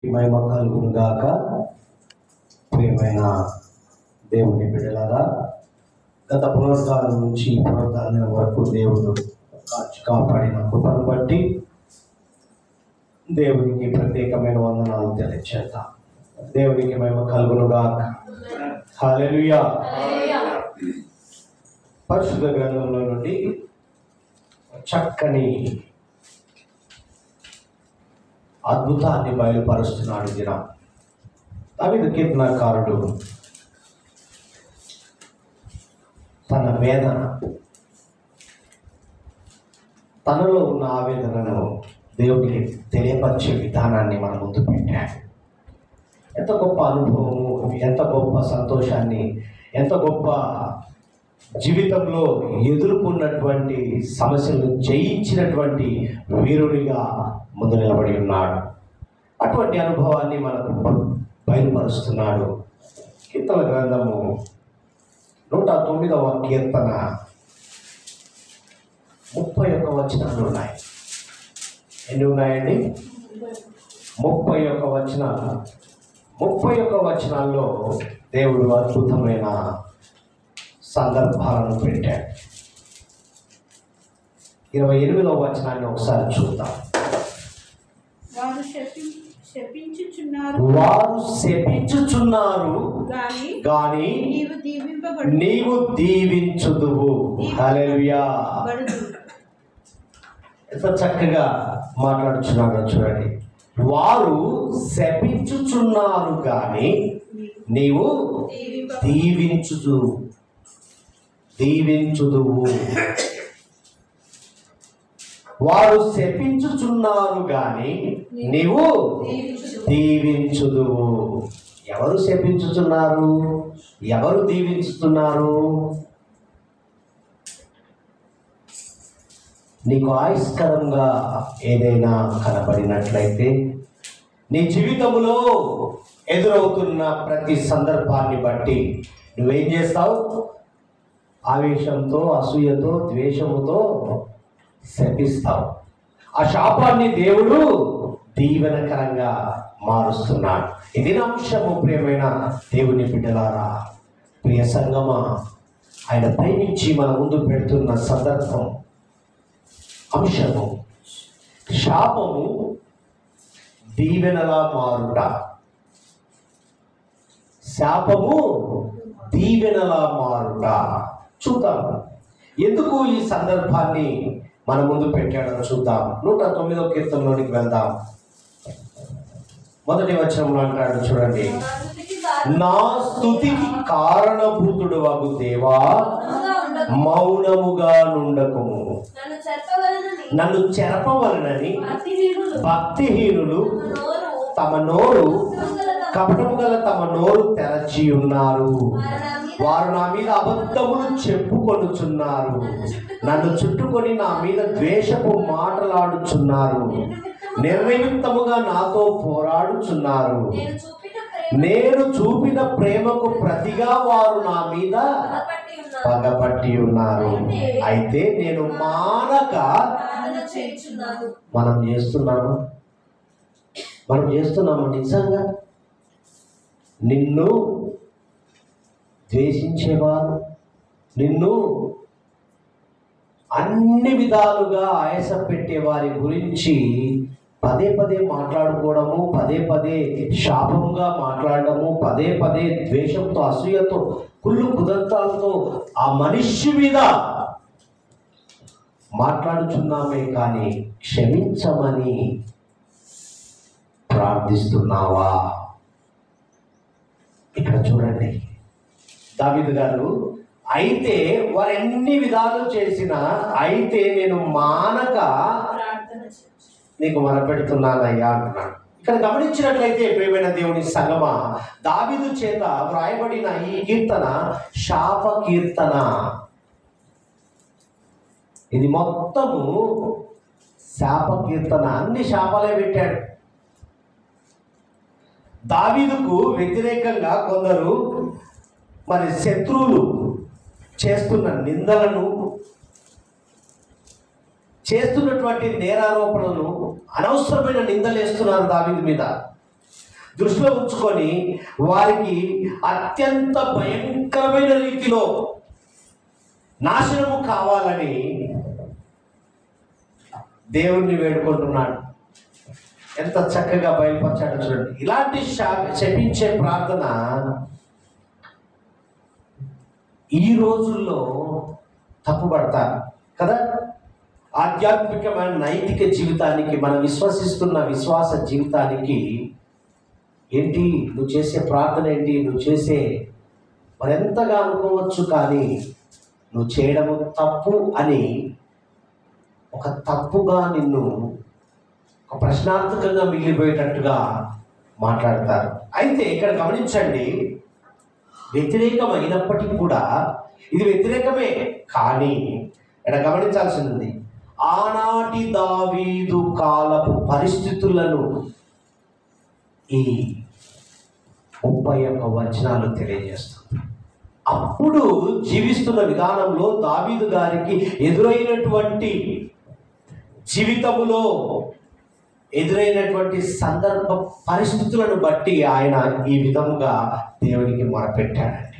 మహిమ కలుగును గాక. ప్రియమైన దేవుని బిడ్డలారా, గత పునరుద్ధానం నుంచి పునరుద్ధానం వరకు దేవుడు కాపాడిన కృపను బట్టి దేవునికి ప్రత్యేకమైన వందనాలు తెలియచేద్దాం. దేవునికి మహిమ కలుగును గాక. హల్లెలూయా. పరిశుద్ధ గ్రంథంలో నుండి చక్కని అద్భుతాన్ని బయలుపరుస్తున్నాడు దినం. దావీదు కీర్తనకారుడు తన వేదన, తనలో ఉన్న ఆవేదనను దేవుడికి తెలియపరిచే విధానాన్ని మన ముందు పెట్టాడు. ఎంత గొప్ప అనుభవము, ఎంత గొప్ప సంతోషాన్ని, ఎంత గొప్ప జీవితంలో ఎదుర్కొన్నటువంటి సమస్యలను జయించినటువంటి వీరుడిగా ముందు నిలబడి ఉన్నాడు. అటువంటి అనుభవాన్ని మనకు బయలుపరుస్తున్నాడు. కీర్తన గ్రంథము 109వ కీర్తన 31 వచనాలు ఉన్నాయి. ఎన్ని ఉన్నాయండి? 31 వచనాలు. 31 వచనాల్లో దేవుడు అద్భుతమైన సందర్భాలను పెట్టాడు. 28వ వచనాన్ని ఒకసారి చూద్దాం. వారు శపించుచున్నారు గాని నీవు దీవించుదువు. హల్లెలూయా. ఎంత చక్కగా మాట్లాడుచున్నారో చూడండి. వారు శపించుచున్నారు గాని నీవు దీవించుదువు. వారు శపించుచున్నారు గాని నీవు దీవించుదువు. ఎవరు శపించుచున్నారు? ఎవరు దీవించుతున్నారు? నీకు ఆయుష్కరంగా ఏదైనా కనబడినట్లయితే, నీ జీవితంలో ఎదురవుతున్న ప్రతి సందర్భాన్ని బట్టి నువ్వేం చేస్తావు? ఆవేశంతో, అసూయతో, ద్వేషముతో శపిస్తావు. ఆ శాపాన్ని దేవుడు దీవెనకరంగా మారుస్తున్నాడు. ఇది అంశము. ప్రియమైన దేవుని బిడ్డలారా, ప్రియ సంగమా, ఆయన ప్రేమించి మన ముందు పెడుతున్న సందర్భం, అంశము శాపము దీవెనలా మారుట. శాపము దీవెనలా మారుట. చూద్దాం ఎందుకు ఈ సందర్భాన్ని మన ముందు పెట్టాడో చూద్దాం. 109వ కీర్తనలోనికి వెళ్దాం. మొదటి వచనంలో అంటాడు చూడండి. నా స్తుతికి కారణభూతుడు వగు దేవా, మౌనముగా నుండకుము. నన్ను చెరపవలనని భక్తిహీనులు తమ నోరు, కపటము గల తమ నోరు తెరచి ఉన్నారు. వారు నా మీద అబద్ధములు చెప్పుకొనుచున్నారు. నన్ను చుట్టుకొని నా మీద ద్వేషపు మాటలాడుచున్నారు. నిర్నిమిత్తముగా నాతో పోరాడుచున్నారు. నేను చూపిన ప్రేమకు ప్రతిగా వారు నా మీద పగపట్టి ఉన్నారు. అయితే నేను మానక మనం చేస్తున్నాము నిజంగా. నిన్ను ద్వేషించేవారు, నిన్ను అన్ని విధాలుగా ఆయాస పెట్టే వారి గురించి పదే పదే మాట్లాడుకోవడము, పదే పదే శాపంగా మాట్లాడడము, పదే పదే ద్వేషంతో, అసూయతో, కుళ్ళు కుదంతాలతో ఆ మనిషి మీద మాట్లాడుచున్నామే కానీ క్షమించమని ప్రార్థిస్తున్నావా? ఇక్కడ చూడండి, దావీదు గారు అయితే వారు ఎన్ని విధాలు చేసినా, అయితే నేను మానక నీకు మొరపెడుతున్నానయ్యా అంటున్నాడు. ఇక్కడ గమనించినట్లయితే ప్రియమైన దేవుని సంగమా, దావీదు చేత వ్రాయబడిన ఈ కీర్తన శాప కీర్తన. ఇది మొత్తము శాప కీర్తన. అన్ని శాపాలే పెట్టాడు. దావీదుకు వ్యతిరేకంగా కొందరు మరి శత్రువులు చేస్తున్న నిందలను, చేస్తున్నటువంటి నేరారోపణలను, అనవసరమైన నిందలు వేస్తున్నారు దావీదు మీద. దృష్టిలో ఉంచుకొని వారికి అత్యంత భయంకరమైన రీతిలో నాశనము కావాలని దేవుణ్ణి వేడుకుంటున్నాడు. ఎంత చక్కగా బయలుపరచాడు చూడండి. ఇలాంటి శపించే ప్రార్థన ఈ రోజుల్లో తప్పుపడతారు కదా. ఆధ్యాత్మికమైన నైతిక జీవితానికి, మనం విశ్వసిస్తున్న విశ్వాస జీవితానికి ఏంటి నువ్వు చేసే ప్రార్థన, ఏంటి నువ్వు చేసే మరెంతగా అనుకోవచ్చు, కానీ నువ్వు చేయడము తప్పు అని ఒక తప్పుగా నిన్ను ఒక ప్రశ్నార్థకంగా మిగిలిపోయేటట్టుగా మాట్లాడతారు. అయితే ఇక్కడ గమనించండి, వ్యతిరేకమైనప్పటికీ కూడా ఇది వ్యతిరేకమే, కానీ ఇక్కడ గమనించాల్సింది ఆనాటి దావీదు కాలపు పరిస్థితులను ఈ 31 వచనాలు తెలియజేస్తుంది. అప్పుడు జీవిస్తున్న విధానంలో దావీదు గారికి ఎదురైనటువంటి జీవితములో ఎదురైనటువంటి సందర్భ పరిస్థితులను బట్టి ఆయన ఈ విధముగా దేవునికి మొరపెట్టాడండి.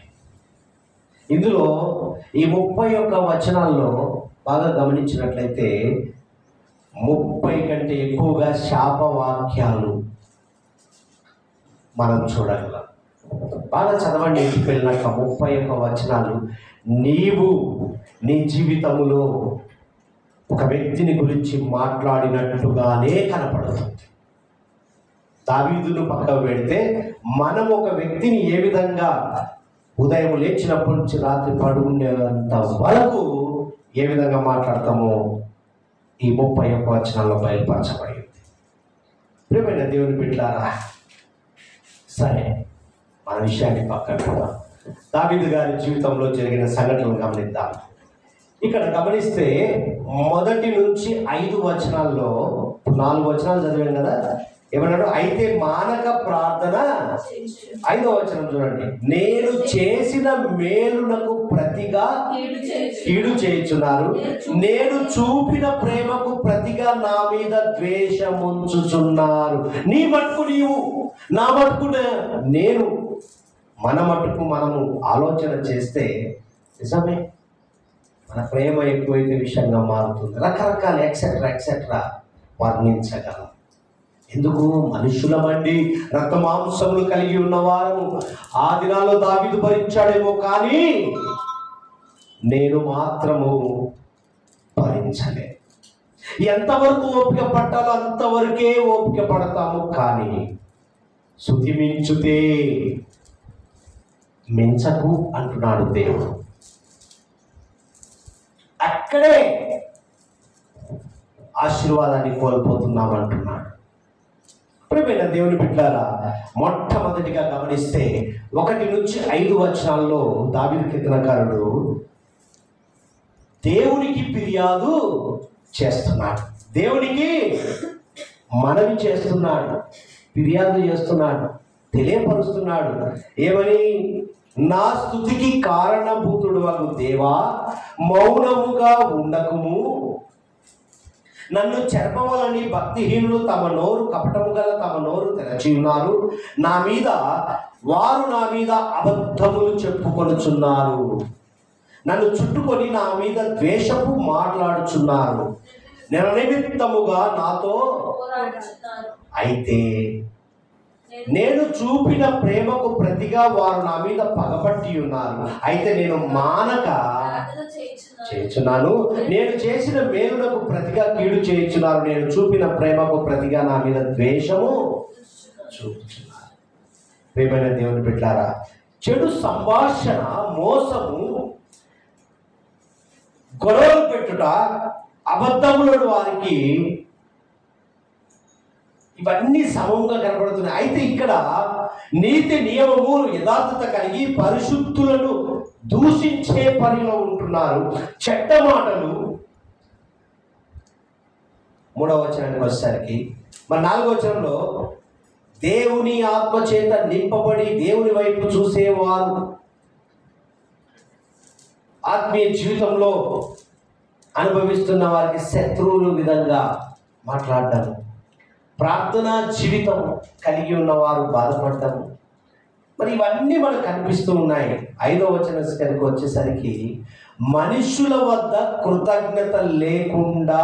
ఇందులో ఈ 31 వచనాల్లో బాగా గమనించినట్లయితే 30 కంటే ఎక్కువగా శాపవాక్యాలు మనం చూడగలం. బాగా చదవండి, ఇంటికి వెళ్ళినాక 31 వచనాలు నీవు నీ జీవితంలో ఒక వ్యక్తిని గురించి మాట్లాడినట్టుగానే కనపడుతుంది. దావీదును పక్కకు పెడితే మనం ఒక వ్యక్తిని ఏ విధంగా ఉదయం లేచినప్పటి నుంచి రాత్రి పడుకునేంత వరకు ఏ విధంగా మాట్లాడతామో ఈ 31 వచనాల్లో బయలుపరచబడింది. ప్రియమైన దేవుని బిడ్డలారా, సరే మన విషయాన్ని పక్కన పెడదాం. దావీదు గారి జీవితంలో జరిగిన సంఘటనలు గమనిద్దాం. ఇక్కడ గమనిస్తే 1 నుంచి 5 వచనాల్లో 4 వచనాలు చదివాం కదా. ఏమన్నాడు? అయితే మానక ప్రార్థన. 5వ వచనం చూడండి. నేను చేసిన మేలునకు ప్రతిగా కీడు చేయుచున్నారు, నేను చూపిన ప్రేమకు ప్రతిగా నా మీద ద్వేషముంచుచున్నారు. నీ మట్టుకు నీవు, నా మట్టుకు నేను, మన మట్టుకు మనము ఆలోచన చేస్తే నిజమే మన ప్రేమ ఎక్కువైతే విషయంగా మారుతుంది. రకరకాల ఎక్సెట్రా వర్ణించగలం. ఎందుకు? మనుషులమండి, రక్త మాంసములు కలిగి ఉన్నవారు. ఆ దినాల్లో దావీదు భరించాడేమో, కానీ నేను మాత్రము భరించలే. ఎంతవరకు ఓపిక పట్టాలో అంతవరకే ఓపిక పడతాము, కానీ శృతి మించుతే మించకు అంటున్నాడు దేవుడు. అక్కడే ఆశీర్వాదాన్ని కోల్పోతున్నాం అంటున్నాడు. ప్రియమైన దేవుని బిడ్డలారా, మొట్టమొదటిగా గమనిస్తే 1 నుంచి 5 వచనాల్లో దావీదు కీర్తనకారుడు దేవునికి ఫిర్యాదు చేస్తున్నాడు, దేవునికి మనవి చేస్తున్నాడు, ఫిర్యాదు చేస్తున్నాడు, తెలియపరుస్తున్నాడు. ఏమని? నా స్తుతికి కారణభూతుడు వగు దేవా, మౌనముగా ఉండకుము. నన్ను చెరపవలని భక్తిహీనులు తమ నోరు, కపటము గల తమ నోరు తెరచి ఉన్నారు. వారు నా మీద అబద్ధములు చెప్పుకొనుచున్నారు. నన్ను చుట్టుకొని నా మీద ద్వేషపు మాట్లాడుచున్నారు. నిమిత్తముగా నాతో అయితే నేను చూపిన ప్రేమకు ప్రతిగా వారు నా మీద పగబట్టి ఉన్నారు. అయితే నేను మానక చేయుచున్నాను, నేను చేసిన మేలునకు ప్రతిగా కీడు చేయుచున్నారు. నేను చూపిన ప్రేమకు ప్రతిగా నా మీద ద్వేషము చూపుచున్నారు. ప్రియమైన దేవుని బిడ్డలారా, చెడు సంభాషణ, మోసము, గొడవలు పెట్టుట, అబద్ధములను వారికి ఇవన్నీ సమంగా కనబడుతున్నాయి. అయితే ఇక్కడ నీతి నియమము, యథార్థత కలిగి పరిశుద్ధులను దూషించే పనిలో ఉంటున్నారు. చెడ్డ మాటలు. 3వ వచనానికి వచ్చేసరికి మరి 4వ వచనంలో దేవుని ఆత్మచేత నింపబడి దేవుని వైపు చూసేవారు ఆత్మీయ జీవితంలో అనుభవిస్తున్న వారికి శత్రువులు విధంగా మాట్లాడడం, ప్రార్థనా జీవితం కలిగి ఉన్నవారు బాధపడతాము. మరి ఇవన్నీ మనకు కనిపిస్తూ ఉన్నాయి. 5వ వచనానికి వచ్చేసరికి మనుషుల వద్ద కృతజ్ఞత లేకుండా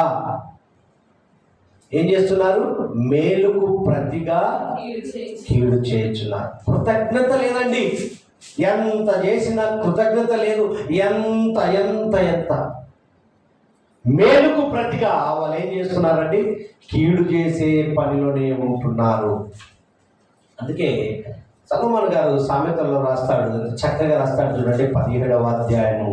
ఏం చేస్తున్నారు? మేలుకు ప్రతిగా కీడు చేయుచున్నారు. కృతజ్ఞత లేదండి. ఎంత చేసినా కృతజ్ఞత లేదు. ఎంత ఎంత ఎంత మేలుకు ప్రతిగా వాళ్ళు ఏం చేస్తున్నారండి? కీడు చేసే పనిలోనే ఉంటున్నారు. అందుకే సొలొమోను గారు సామెతల్లో రాస్తాడు, చక్కగా రాస్తాడు చూడండి. 17వ అధ్యాయము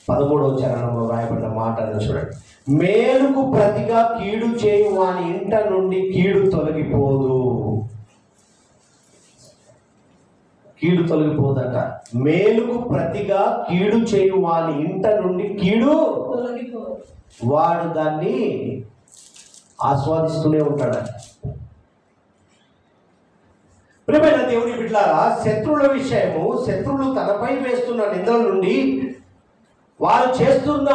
13వ చరణంలో రాయబడిన మాట చూడండి. మేలుకు ప్రతిగా కీడు చేయు వాని ఇంట నుండి కీడు తొలగిపోదు. కీడు తొలగిపోదట. మేలుకు ప్రతిగా కీడు చేయు వాని ఇంట నుండి కీడు వాడు దాన్ని ఆస్వాదిస్తూనే ఉంటాడు. ప్రియమైన దేవుని బిడ్డలారా, శత్రువుల విషయము, శత్రువులు తనపై వేస్తున్న నిందల నుండి, వారు చేస్తున్న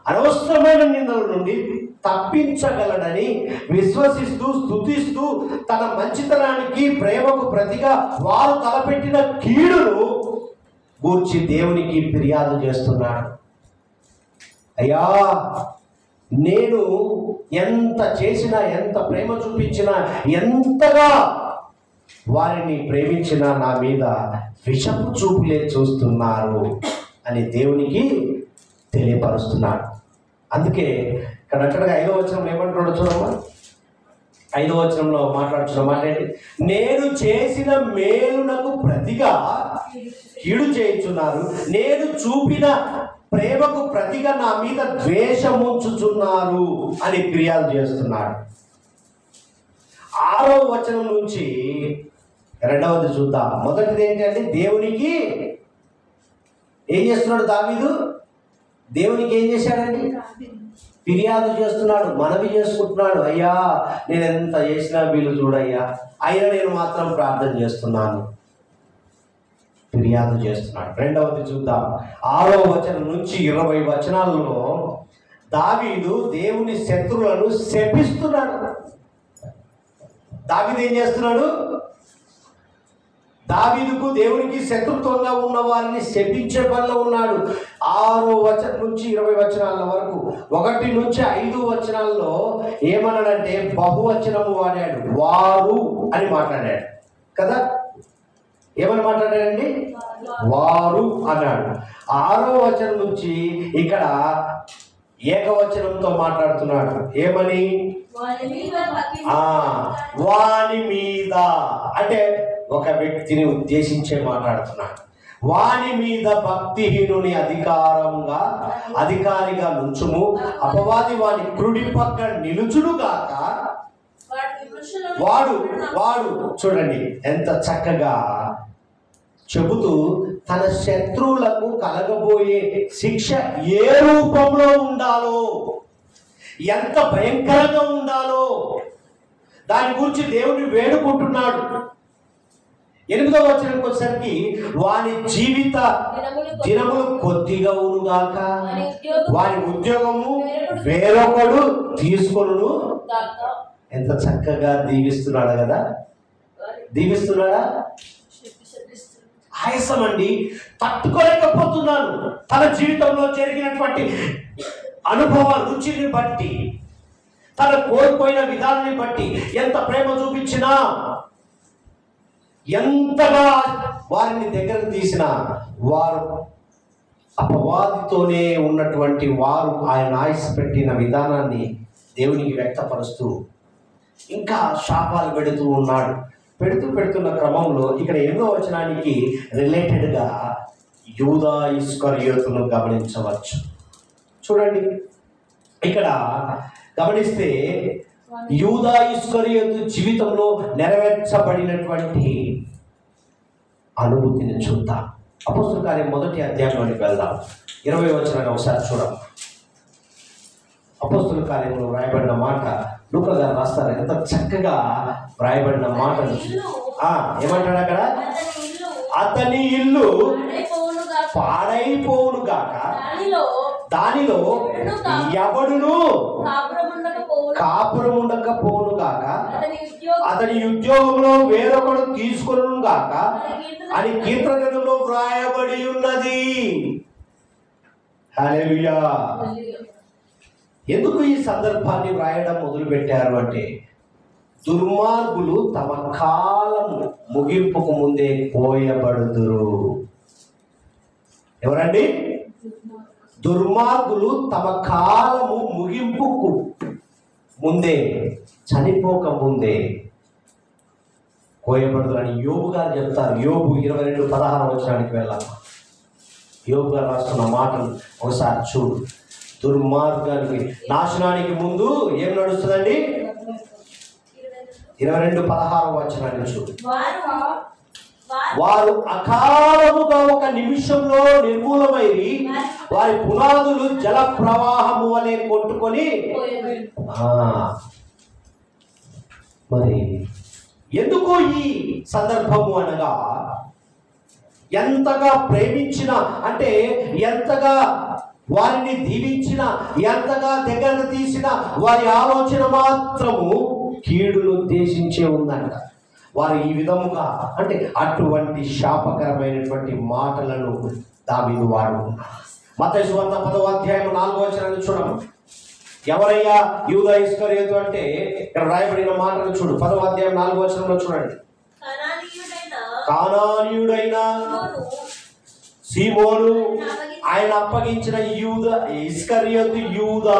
అనవసరమైన నిందల నుండి తప్పించగలడని విశ్వసిస్తూ స్తుతిస్తూ తన మంచితనానికి ప్రేమకు ప్రతిగా వారు తలపెట్టిన కీడును గూర్చి దేవునికి ఫిర్యాదు చేస్తున్నాడు. అయ్యా, నేను ఎంత చేసినా, ఎంత ప్రేమ చూపించినా, ఎంతగా వారిని ప్రేమించినా నా మీద విషపు చూపులే చూస్తున్నారు అని దేవునికి తెలియపరుస్తున్నాడు. అందుకే ఇక్కడ 5వ వచనం ఏమంటున్నాడో చూడమ్మా. 5వ వచనంలో మాట్లాడుతున్న మాట ఏంటి? నేను చేసిన మేలునకు ప్రతిగా కీడు చేయుచున్నారు, నేను చూపిన ప్రేమకు ప్రతిగా నా మీద ద్వేషముంచుచున్నారు అని ఫిర్యాదు చేస్తున్నాడు. 6వ వచనం నుంచి 2వది చూద్దాం. మొదటిది ఏంటంటే దేవునికి ఏం చేస్తున్నాడు దావీదు? దేవునికి ఏం చేశాడండి? ఫిర్యాదు చేస్తున్నాడు, మనవి చేసుకుంటున్నాడు. అయ్యా, నేను ఎంత చేసినా వీళ్ళు చూడయ్యా, అయినా నేను మాత్రం ప్రార్థన చేస్తున్నాను. ఫిర్యాదు చేస్తున్నాడు. 2వది చూద్దాం. 6వ వచనం నుంచి 20 వచనాల్లో దావీదు దేవుని శత్రువులను శపిస్తున్నాడు. దావీదు ఏం చేస్తున్నాడు? దావీదుకు దేవునికి శత్రుత్వంగా ఉన్న వారిని శపించే పనిలో ఉన్నాడు. 6వ వచనం నుంచి 20 వచనాల వరకు, 1 నుంచి 5 వచనాల్లో ఏమన్నాడంటే బహువచనము వాడాడు. వారు అని మాట్లాడాడు కదా. ఏమని మాట్లాడాడండి? వారు అన్నాడు. 6వ వచనం నుంచి ఇక్కడ ఏకవచనంతో మాట్లాడుతున్నాడు. ఏమని? వాని మీద, అంటే ఒక వ్యక్తిని ఉద్దేశించే మాట్లాడుతున్నాడు. వాని మీద భక్తిహీనుని అధికారిగా నుంచుము, అపవాది వాని కుడి పక్క నిలుచును గాక. వాడు చూడండి ఎంత చక్కగా చెబుతూ తన శత్రువులకు కలగబోయే శిక్ష ఏ రూపంలో ఉండాలో, ఎంత భయంకరంగా ఉండాలో దాని గురించి దేవుని వేడుకుంటున్నాడు. 8వ వచనానికి వచ్చేసరికి వాని జీవిత దినములు కొద్దిగా ఉనుగాక, వాని ఉద్యోగము వేరొకడు తీసుకొను. ఎంత చక్కగా దీవిస్తున్నాడు కదా. దీవిస్తున్నాడా? ఆయాసం అండి, తట్టుకోలేకపోతున్నాను. తన జీవితంలో జరిగినటువంటి అనుభవ రుచిని బట్టి, తన కోల్పోయిన విధానాన్ని బట్టి, ఎంత ప్రేమ చూపించినా, ఎంతగా వారిని దగ్గరకు తీసినా వారు అపవాదితోనే ఉన్నటువంటి వారు ఆయన ఆయుష్ పెట్టిన విధానాన్ని దేవునికి వ్యక్తపరుస్తూ ఇంకా శాపాలు పెడుతూ ఉన్నాడు. పెడుతున్న క్రమంలో ఇక్కడ 8వ వచనానికి రిలేటెడ్గా యూదా ఇస్కరియోతును గమనించవచ్చు. చూడండి, ఇక్కడ గమనిస్తే యూదా ఇస్కరియోతు జీవితంలో నెరవేర్చబడినటువంటి అనుభూతిని చూద్దాం. అపోస్తలుల కార్యం 1వ అధ్యాయంలోకి వెళ్దాం. 20వ వచనాన్ని ఒకసారి చూద్దాం. అపోస్తలుల కార్యంలో వ్రాయబడిన మాట లూకా గారు రాస్తారు. ఎంత చక్కగా వ్రాయబడిన మాట. ఏమంటాడు అక్కడ? అతని ఇల్లు పాడైపోవును గాక, దానిలో ఎవడును కాపురం ఉండకపోవును అతని ఉద్యోగంలో వేరొకడు తీసుకొను గాక అని కీర్తన గ్రంథంలో వ్రాయబడి ఉన్నది. హల్లెలూయా. ఎందుకు ఈ సందర్భాన్ని వ్రాయడం మొదలు పెట్టారు అంటే, దుర్మార్గులు తమ కాలం ముగింపుకు ముందే కోయబడుదురు. ఎవరండి? దుర్మార్గులు తమ కాలము ముగింపుకు ముందే, చనిపోక ముందే కోయబడుదురు అని యోబు గారు చెప్తారు. యోబు 22:16 వెళ్ళాలి. యోబు గారు రాస్తున్న మాటలు ఒకసారి చూడు. దుర్మార్గానికి, నాశనానికి ముందు ఏం నడుస్తుందండి? 22:16 చూడు. వారు అకాలముగా ఒక నిమిషంలో నిర్మూలమై వారి పునాదులు జల ప్రవాహము వలె కొట్టుకొని. మరి ఎందుకు ఈ సందర్భము అనగా, ఎంతగా ప్రేమించిన అంటే, ఎంతగా వారిని దీవించిన, ఎంతగా దగ్గరకు తీసిన వారి ఆలోచన మాత్రము కీడును ఉద్దేశించే ఉందంట. వారు ఈ విధముగా అంటే అటువంటి శాపకరమైనటువంటి మాటలను దావీదు వాడుకున్నారు. మత్తయి సువార్త 10:4 చూడము. ఎవరయ్యా యూదా ఇస్కరియోతు అంటే ఇక్కడ రాయబడిన మాటలు చూడు. 10:4 చూడండి. కానానీయుడైన సీమోను ఆయన అప్పగించిన యూదా ఇస్కరియోతు యూదా.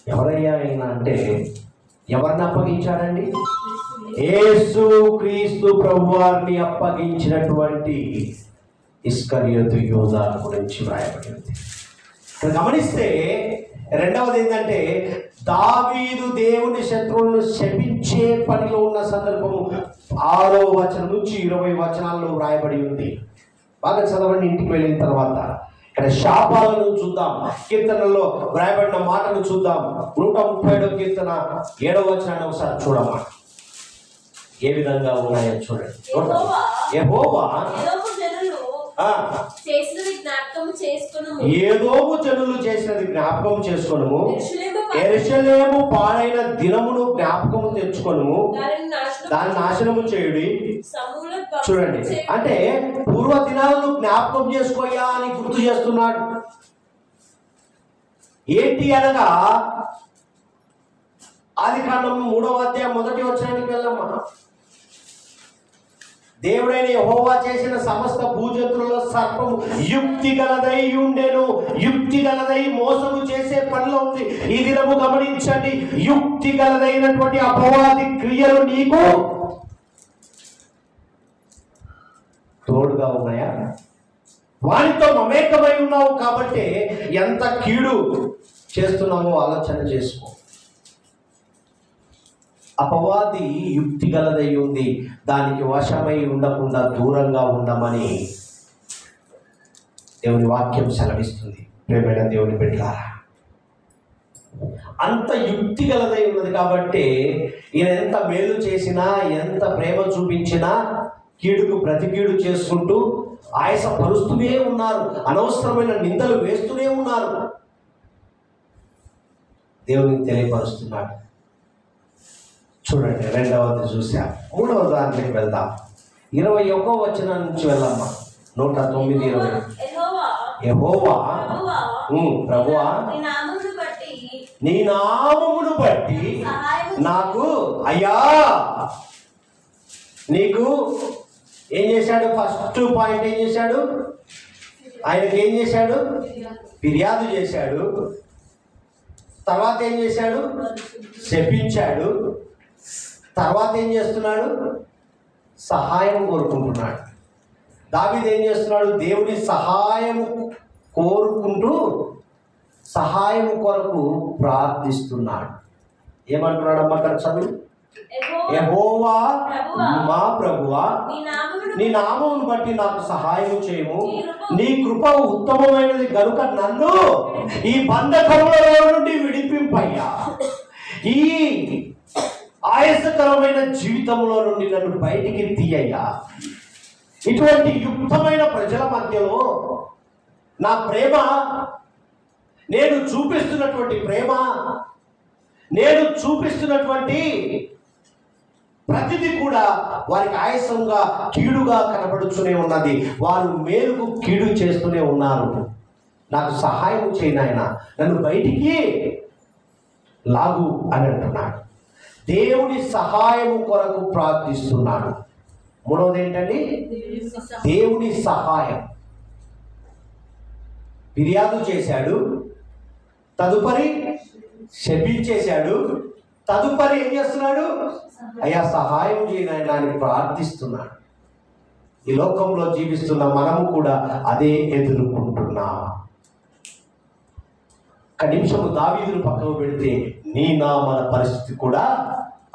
ఎవరయ్యా ఆయన అంటే ఎవరిని అప్పగించాడండి? యేసు క్రీస్తు ప్రభువారిని అప్పగించినటువంటి ఇస్కరియోతు యూదా గురించి వ్రాయబడింది. ఇక్కడ గమనిస్తే రెండవది ఏంటంటే, దావీదు దేవుని శత్రువులను శపించే పనిలో ఉన్న సందర్భము 6వ వచనం నుంచి 20 వచనాల్లో వ్రాయబడి ఉంది. బాగా చదవండి ఇంటికి వెళ్ళిన తర్వాత. ఇక్కడ శాపాలను చూద్దాం. కీర్తనలో వ్రాయబడిన మాటను చూద్దాం. 137వ కీర్తన 7వ వచనాన్ని ఒకసారి చూడమ్మా. ఏ విధంగా ఉన్నాయో చూడండి. యెహోవా ఏదోము జనులు చేసినది జ్ఞాపకం చేసుకొనుము, యెరూషలేము పాడైన దినమును జ్ఞాపకము తెచ్చుకొనుము, దాన్ని నాశనము చేయుడి. చూడండి, అంటే పూర్వ దినాలను జ్ఞాపకం చేసుకోయా అని గుర్తు చేస్తున్నాడు. ఏంటి అనగా, ఆదికాండం 3వ అధ్యాయం 1వ వచనానికి వెళ్ళమ్మా. దేవుడైన యెహోవా చేసిన సమస్త భూజంతువులలో సర్పము యుక్తి గలదై ఉండెను. యుక్తి గలదై మోసము చేసే పనిలో ఉంది. ఈ దినము గమనించండి, యుక్తి గలదైనటువంటి అపవాది క్రియలు నీకు తోడుగా ఉన్నాయా? వారితో మమేకమై ఉన్నావు కాబట్టి ఎంత కీడు చేస్తున్నామో ఆలోచన చేసుకో. అపవాది యుక్తి గలదై ఉంది. దానికి వశమై ఉండకుండా దూరంగా ఉండమని దేవుని వాక్యం సెలవిస్తుంది. ప్రియమైన దేవుని బిడ్డలారా, అంత యుక్తి గలదై ఉన్నది కాబట్టి ఈయన ఎంత మేలు చేసినా, ఎంత ప్రేమ చూపించినా కీడుకు ప్రతి కీడు చేసుకుంటూ ఆయాసపరుస్తూనే ఉన్నారు. అనవసరమైన నిందలు వేస్తూనే ఉన్నారు. దేవునికి తెలియపరుస్తున్నాడు. చూడండి, రెండవది చూసాం. 3వ దానికి వెళ్దాం. 21వ వచనం నుంచి వెళ్ళమ్మా. 109:20. యెహోవా ప్రభువా, నీ నామమును బట్టి నాకు అయ్యా. నీకు ఏం చేశాడు? ఫస్ట్ పాయింట్ ఏం చేశాడు? ఆయనకి ఏం చేశాడు? ఫిర్యాదు చేశాడు. తర్వాత ఏం చేశాడు? శపించాడు. తర్వాత ఏం చేస్తున్నాడు? సహాయం కోరుకుంటున్నాడు. దావీదు ఏం చేస్తున్నాడు? దేవుని సహాయం కోరుకుంటూ సహాయం కొరకు ప్రార్థిస్తున్నాడు. ఏమంటున్నాడు అమ్మ? అక్కడ చదువు. యెహోవా మా ప్రభువా, నీ నామమును బట్టి నాకు సహాయం చేయము. నీ కృప ఉత్తమమైనది గనుక నన్ను ఈ బంధకములలో నుండి విడిపింపయ్యా. ఈ ఆయాసకరమైన జీవితంలో నుండి నన్ను బయటికి తీయ్యా. ఇటువంటి యుక్తమైన ప్రజల మధ్యలో నా ప్రేమ, నేను చూపిస్తున్నటువంటి ప్రేమ, నేను చూపిస్తున్నటువంటి ప్రతిదీ కూడా వారికి ఆయాసంగా కీడుగా కనబడుతూనే ఉన్నది. వారు మేలుకు కీడు చేస్తూనే ఉన్నారు. నాకు సహాయం చేయి నాయన, నన్ను బయటికి లాగు అని అంటున్నాడు. దేవుని సహాయం కొరకు ప్రార్థిస్తున్నాడు. మూడవది ఏంటండి? దేవుని సహాయం. ఫిర్యాదు చేశాడు, తదుపరి శపించేశాడు, తదుపరి ఏం చేస్తున్నాడు? అయ్యా సహాయం చేయనాయన అని ప్రార్థిస్తున్నాడు. ఈ లోకంలో జీవిస్తున్న మనము కూడా అదే ఎదుర్కొంటున్నాం. ఒక నిమిషము దావీదును పక్కకు పెడితే నీ నా మన పరిస్థితి కూడా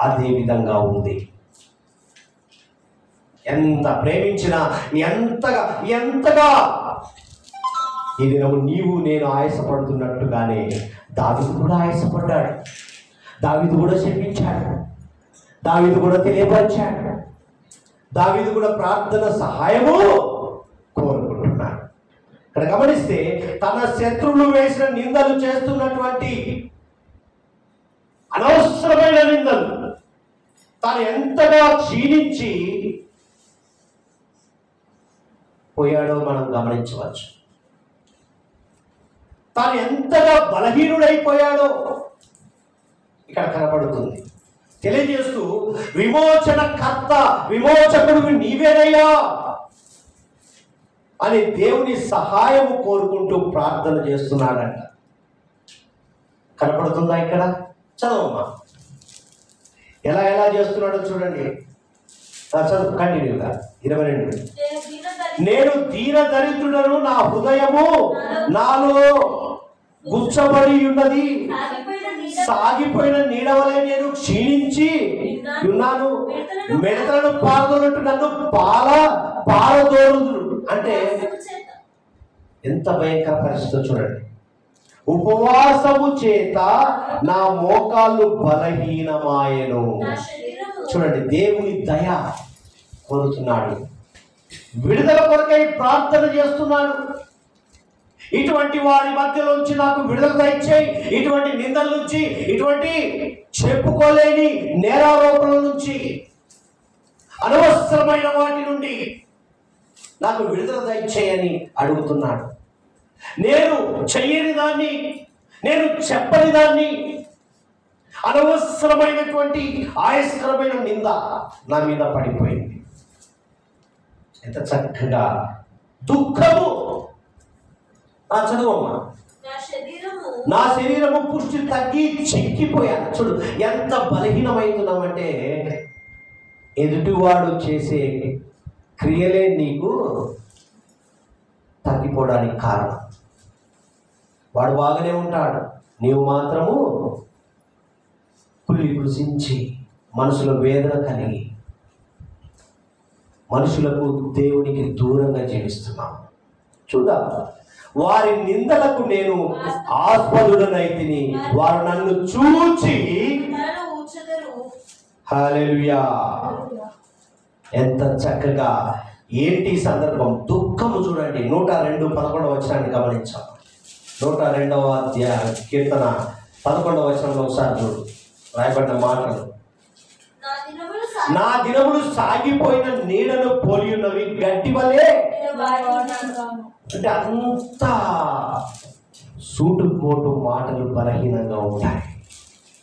అదే విధంగా ఉంది. ఎంత ప్రేమించినా, ఎంతగా ఈ దినము నీవు నేను ఆయాసపడుతున్నట్టుగానే దావీదు కూడా ఆయాసపడ్డాడు. దావీదు కూడా శపించాడు, దావీదు కూడా తెలియపరిచాడు, దావీదు కూడా ప్రార్థన సహాయము కోరుకుంటున్నాడు. ఇక్కడ గమనిస్తే తన శత్రువులు వేసిన నిందలు చేస్తున్నటువంటి అనవసరమైన నిందలు తాను ఎంతగా క్షీణించి పోయాడో మనం గమనించవచ్చు. తాను ఎంతగా బలహీనుడైపోయాడో ఇక్కడ కనపడుతుంది. తెలియజేస్తూ విమోచనకర్త, విమోచకుడు నీవేనయ్యా అని దేవుని సహాయం కోరుకుంటూ ప్రార్థన చేస్తున్నాడంట. కనపడుతుందా ఇక్కడ? చదవమ్మా, ఎలా చేస్తున్నాడో చూడండి. చదువు కంటిన్యూగా. 22. నేను దీన దరిద్రుడను, నా హృదయము నాలో గుచ్చబడి ఉన్నది, సాగిపోయిన నీడవలే నేను క్షీణించి ఉన్నాను. మిడతలను పారదోలుంటూ నన్ను పారదోలుదురు. అంటే ఎంత భయంకర పరిస్థితి చూడండి. ఉపవాసము చేత నా మోకాళ్ళు బలహీనమాయెను. చూడండి, దేవుని దయ కోరుతున్నాడు, విడుదల కొరకై ప్రార్థన చేస్తున్నాడు. ఇటువంటి వారి మధ్యలోంచి నాకు విడుదల దయచేయి, ఇటువంటి నిందల నుంచి, ఇటువంటి చెప్పుకోలేని నేరారోపణల నుంచి, అనవసరమైన వాటి నుండి నాకు విడుదల దయచేయని అడుగుతున్నాడు. నేను చెయ్యని దాన్ని, నేను చెప్పని దాన్ని, అనవసరమైనటువంటి ఆయస్కరమైన నింద నా మీద పడిపోయింది. ఎంత చక్కగా దుఃఖము. చదువమ్మా. నా శరీరము పుష్టి తగ్గి చిక్కిపోయాను. చూడు ఎంత బలహీనమవుతున్నామంటే ఎదుటివాడు చేసే క్రియలే నీకు తగ్గిపోవడానికి కారణం. వాడు బాగానే ఉంటాడు, నీవు మాత్రము కుళ్ళి కృషించి మనసులో వేదన కలిగి మనుషులకు దేవునికి దూరంగా జీవిస్తున్నాం. చూద్దాం. వారి నిందలకు నేను ఆస్పదుడనైతిని, వారు నన్ను చూచి హల్లెలూయా. ఎంత చక్కగా ఏంటి సందర్భం? దుఃఖము చూడండి. 102:11 వచనాన్ని గమనించాం. 102వ కీర్తన 11వ వచనంలో ఒకసారి చూడు రాయబడిన మాటలు. నా దినములు సాగిపోయిన నీడను పోలి ఉన్నవి, గడ్డి వలె. అంటే అంత సూటుకోటు మాటలు బలహీనంగా ఉంటాయి.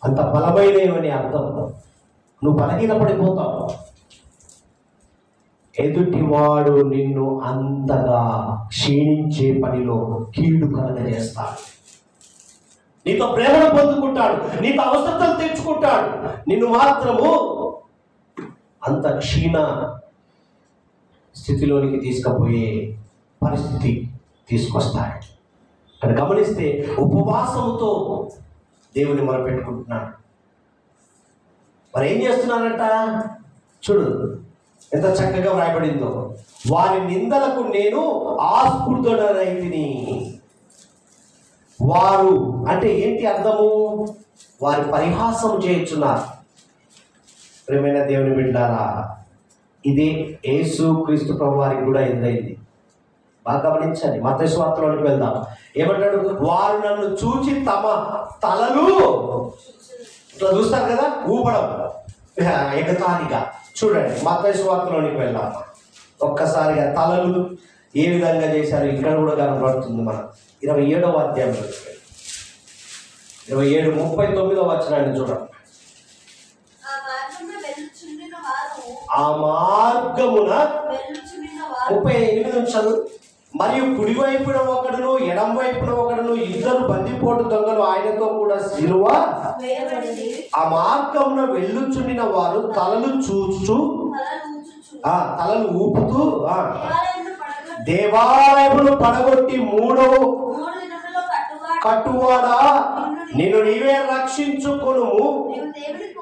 అంత బలమైనవని అర్థం. నువ్వు బలహీనపడిపోతావు. ఎదుటివాడు నిన్ను అంతగా క్షీణించే పనిలో కీడు కలగజేస్తాడు. నీతో ప్రేమను పొందుకుంటాడు, నీతో అవసరతలు తెచ్చుకుంటాడు, నిన్ను మాత్రము అంత క్షీణ స్థితిలోనికి తీసుకుపోయే పరిస్థితి తీసుకొస్తాడు. ఇక్కడ గమనిస్తే ఉపవాసముతో దేవుని మొరపెట్టుకుంటున్నాడు. మరి ఏం చేస్తున్నారంట చూడు ఎంత చక్కగా వ్రాయబడిందో. వారి నిందలకు నేను ఆస్ఫూర్తుడనైతిని. వారు అంటే ఏంటి అర్థము? వారి పరిహాసం చేయుచున్నారు. ప్రియమైన దేవుని బిడ్డలారా, ఇదే యేసు క్రీస్తు ప్రభు వారికి కూడా ఎదురైంది. బాగా గమనించండి. మత్తయి సువార్తలోకి వెళ్దాం. ఏమంటాడు? వారు నన్ను చూచి తమ తలలు ఇట్లా చూస్తారు కదా, ఊపడం ఎగతాళిగా. చూడండి మత్తయి సువార్తలోనికి వెళ్దాం. ఒక్కసారిగా తలలు ఏ విధంగా చేశారు ఇక్కడ కూడా కనబడుతుంది. మనం 27వ అధ్యాయంలో 27:39 వచనాన్ని చూడండి. ఆ మార్గమున 38 నిమిషాలు మరియు కుడివైపున ఒకడును ఎడం వైపున ఒకడును ఇద్దరు బందిపోటు దొంగలు ఆయనతో కూడా సిలువ. ఆ మార్గమున వెళ్ళుచుండిన వారు తలలు చూచు తలలు ఊపుతూ దేవాలయమును పడగొట్టి మూడవ కట్టువాడా నిన్ను నీవే రక్షించుకొను,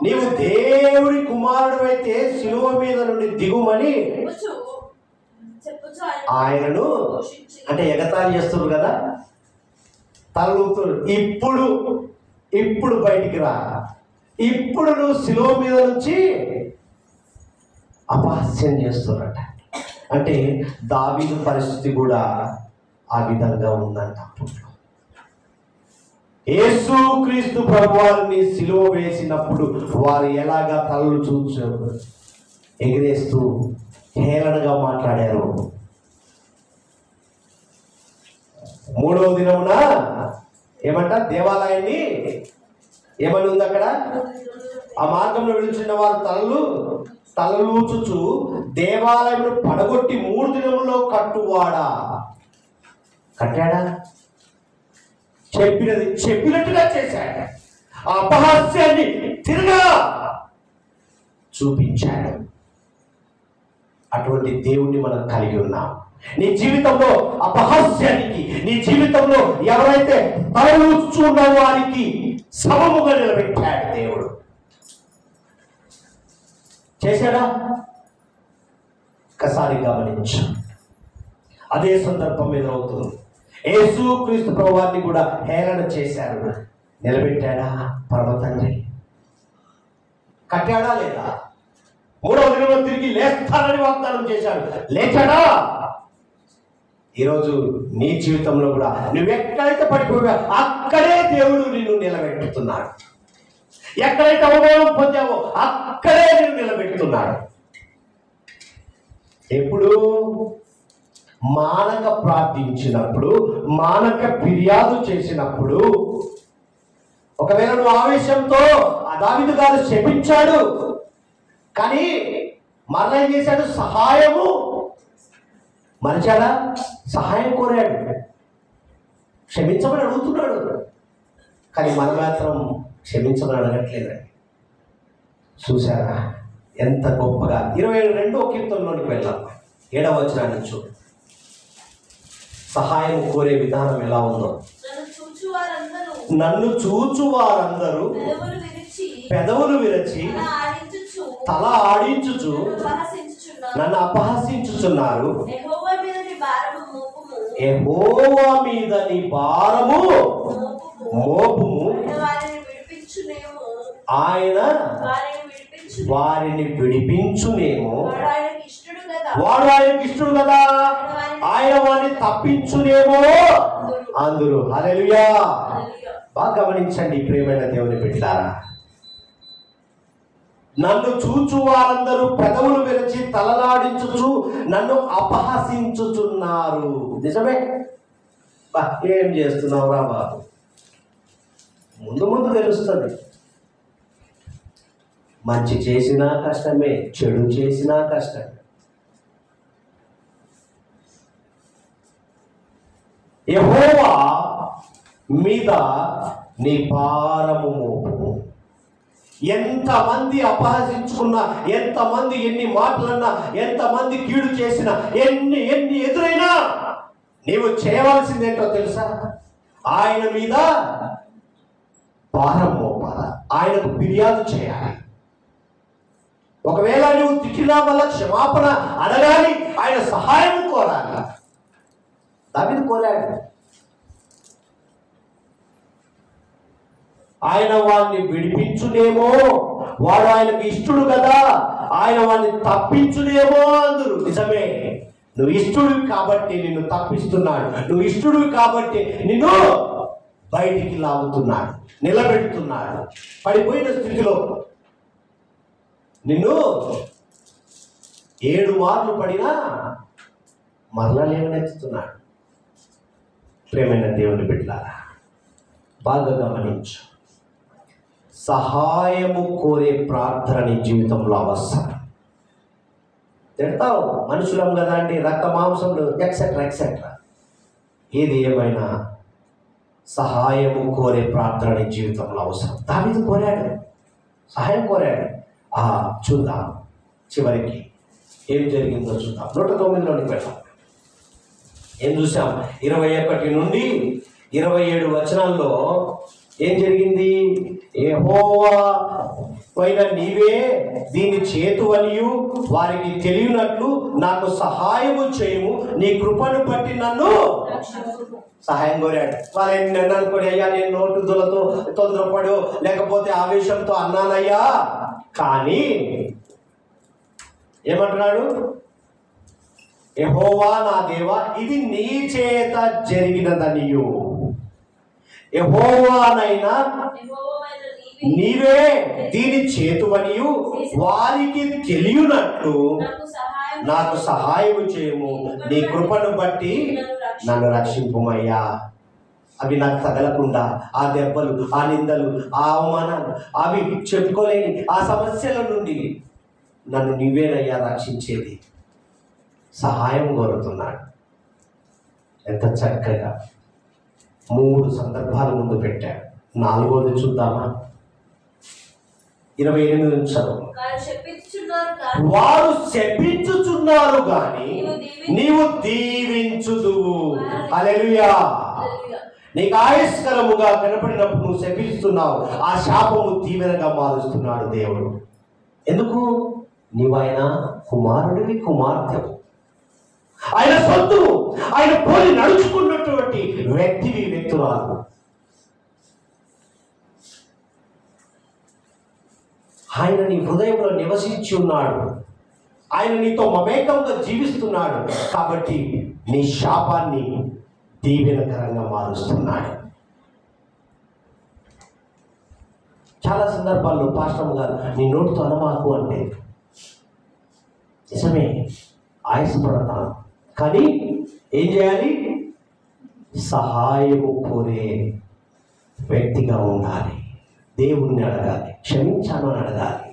నీవు దేవుడి కుమారుడు అయితే సిలువ మీద నుండి దిగుమని ఆయనను అంటే ఎగతాళి చేస్తున్నారు కదా, తలూపుతున్నారు. ఇప్పుడు బయటికి రా, ఇప్పుడు నువ్వు సిలువ మీద నుంచి అపహాస్యం చేస్తున్నారట. అంటే దావీదు పరిస్థితి కూడా ఆ విధంగా ఉందంట. అప్పట్లో యేసుక్రీస్తు ప్రభువారిని సిలువ వేసినప్పుడు వారు ఎలాగా తలలు చూచారు, ఎగిరేస్తూ హేళనగా మాట్లాడారు. 3వ దినమున ఏమంట దేవాలయాన్ని ఏమని ఉంది అక్కడ, ఆ మార్గంలో వెళుచున్న వారు తలలూచుచు దేవాలయంలో పడగొట్టి 3 దినములో కట్టువాడా. కట్టాడా? చెప్పినట్టుగా చేశాడు. ఆ అపహాస్యాన్ని తిరగా చూపించాడు. అటువంటి దేవుణ్ణి మనం కలిగి ఉన్నాం. నీ జీవితంలో అపహాస్యానికి, నీ జీవితంలో ఎవరైతే తలూచున్న వారికి సమముగా నిలబెట్టాడు దేవుడు. చేశాడా? ఒక్కసారి గమనించు. అదే సందర్భం మీద అవుతుంది. యేసుక్రీస్తు ప్రభువారిని కూడా హేళన చేశారు. నిలబెట్టాడా పరమ తండ్రి? కట్టాడా లేదా? 3వ దినంలో తిరిగి లేస్తానని వాగ్దానం చేశాడు. లేచాడా? ఈరోజు నీ జీవితంలో కూడా నువ్వెక్కడైతే పడిపోయావో అక్కడే దేవుడు నిన్ను నిలబెట్టుతున్నాడు. ఎక్కడైతే అవమానం పొందావో అక్కడే నిన్ను నిలబెట్టుతున్నాడు. ఎప్పుడు మానక ప్రార్థించినప్పుడు, మానక ఫిర్యాదు చేసినప్పుడు, ఒకవేళ నువ్వు ఆవేశంతో దావీదు గారు శపించాడు, కానీ మరలా ఏం చేశాడు? సహాయము మరిచాడా? సహాయం కోరాడు, క్షమించమని అడుగుతున్నాడు. కానీ మనం మాత్రం క్షమించమని అడగట్లేదండి. చూసారా ఎంత గొప్పగా? 22వ కీర్తనలోనికి వెళ్దాం. 7వ వచనాన్ని చూడు. సహాయం కోరే విధానం ఎలా ఉందో. నన్ను చూచు వారందరూ పెదవులు విరచి తల ఆడించుచు నన్ను అపహసించుచున్నారు. యెహోవా మీద నీ భారము మోపుము, ఆయన వారిని విడిపించునేమో. వాడు ఆయనకి ఇష్టడు కదా, ఆయన వారిని తప్పించునేమో అందరూ. హల్లెలూయా. బాగా గమనించండి ప్రియమైన దేవుని బిడ్డలారా. నన్ను చూచు వారందరూ పెదవులు విరచి తలలాడించుచు నన్ను అపహసించుచున్నారు. నిజమే. ఏం చేస్తున్నావు రా బాబు? ముందు తెలుస్తుంది. మంచి చేసినా కష్టమే, చెడు చేసినా కష్టమే. యెహోవా మీద నీ భారము మోపుము. ఎంతమంది అపహసించుకున్నా, ఎంతమంది ఎన్ని మాటలన్నా, ఎంతమంది కీడు చేసినా, ఎన్ని ఎదురైనా నీవు చేయవలసిందేంటో తెలుసా? ఆయన మీద భారం మోపాల, ఆయనకు ఫిర్యాదు చేయాలి. ఒకవేళ నువ్వు తిట్టినా వల్ల క్షమాపణ అడగాలి, ఆయన సహాయం కోరాలి. దావీదు కోరాడు. ఆయన వాడిని విడిపించునేమో, వాడు ఆయనకు ఇష్టడు కదా, ఆయన వాడిని తప్పించునేమో అందరూ. నిజమే. నువ్వు ఇష్టడు కాబట్టి నిన్ను తప్పిస్తున్నాడు, నువ్వు ఇష్టడు కాబట్టి నిన్ను బయటికి లాగుతున్నాడు, నిలబెడుతున్నాడు. పడిపోయిన స్థితిలో నిన్ను 7 మార్లు పడినా మరలా లేవనెత్తుతున్నాడు. ప్రేమైన దేవుని బిడ్డలారా, బాగా గమనించు. సహాయము కోరే ప్రార్థన నీ జీవితంలో అవసరం. తిడతావు, మనుషులం కదా అండి, రక్త మాంసంలో ఎక్సెట్రా ఎక్సెట్రా. ఏది ఏమైనా సహాయము కోరే ప్రార్థన నీ జీవితంలో అవసరం. దావీదు కోరాడు, సహాయం కోరాడు. చూద్దాం చివరికి ఏం జరిగిందో చూద్దాం. 109లోనికి వెళ్దాం. ఏం చూసాం? 21 నుండి 27 వచనాల్లో ఏం జరిగింది? యెహోవా పైన నీవే దీన్ని చేతువనియు వారికి తెలియనట్లు నాకు సహాయము చేయము, నీ కృపను బట్టి నన్ను సహాయం కోరాడు. వాళ్ళని నన్ను అనుకోని, అయ్యా నేను నోటుదలతో తొందరపడో లేకపోతే ఆవేశంతో అన్నానయ్యా, కానీ ఏమంటున్నాడు? యెహోవా నా దేవా, ఇది నీ చేత జరిగినదనియు, యెహోవానైనా నీవే దీని చేతువనియు వారికి తెలియనట్లు నాకు సహాయం చేయము, నీ కృపను బట్టి నన్ను రక్షింపుమయ్యా. అవి నాకు తగలకుండా, ఆ దెబ్బలు, ఆ నిందలు, ఆ అవమానాలు, అవి చెప్పుకోలేని ఆ సమస్యల నుండి నన్ను నీవేనయ్యా రక్షించేది. సహాయం కోరుతున్నాడు. ఎంత చక్కగా 3 సందర్భాల ముందు పెట్టాడు. 4వది చూద్దామా? 28 నుంచి చదువు. వారు శపించుచున్నారు గాని నీవు దీవించుదువు. హల్లెలూయా. నీకు ఆయుష్కరముగా కనపడినప్పుడు నువ్వు శపిస్తున్నావు, ఆ శాపము దీవెనగా మారుస్తున్నాడు దేవుడు. ఎందుకు? నీవైనా కుమారుడివి, కుమార్తెవు, ఆయన సొత్తు, ఆయన పోలి నడుచుకున్నటువంటి వ్యక్తివి, వ్యక్తురాలు. ఆయన నీ హృదయంలో నివసించి ఉన్నాడు, ఆయన నీతో మమేకంగా జీవిస్తున్నాడు. కాబట్టి నీ శాపాన్ని దీవెనకరంగా మారుస్తున్నాడు. చాలా సందర్భాల్లో పాస్టర్ గారు నీ నోటితో అనమాకు అంటే నిజమే, ఆయాసపడతాను, కానీ ఏం చేయాలి? సహాయము కోరే వ్యక్తిగా ఉండాలి. దేవుణ్ణి అడగాలి, క్షమించాను అని అడగాలి.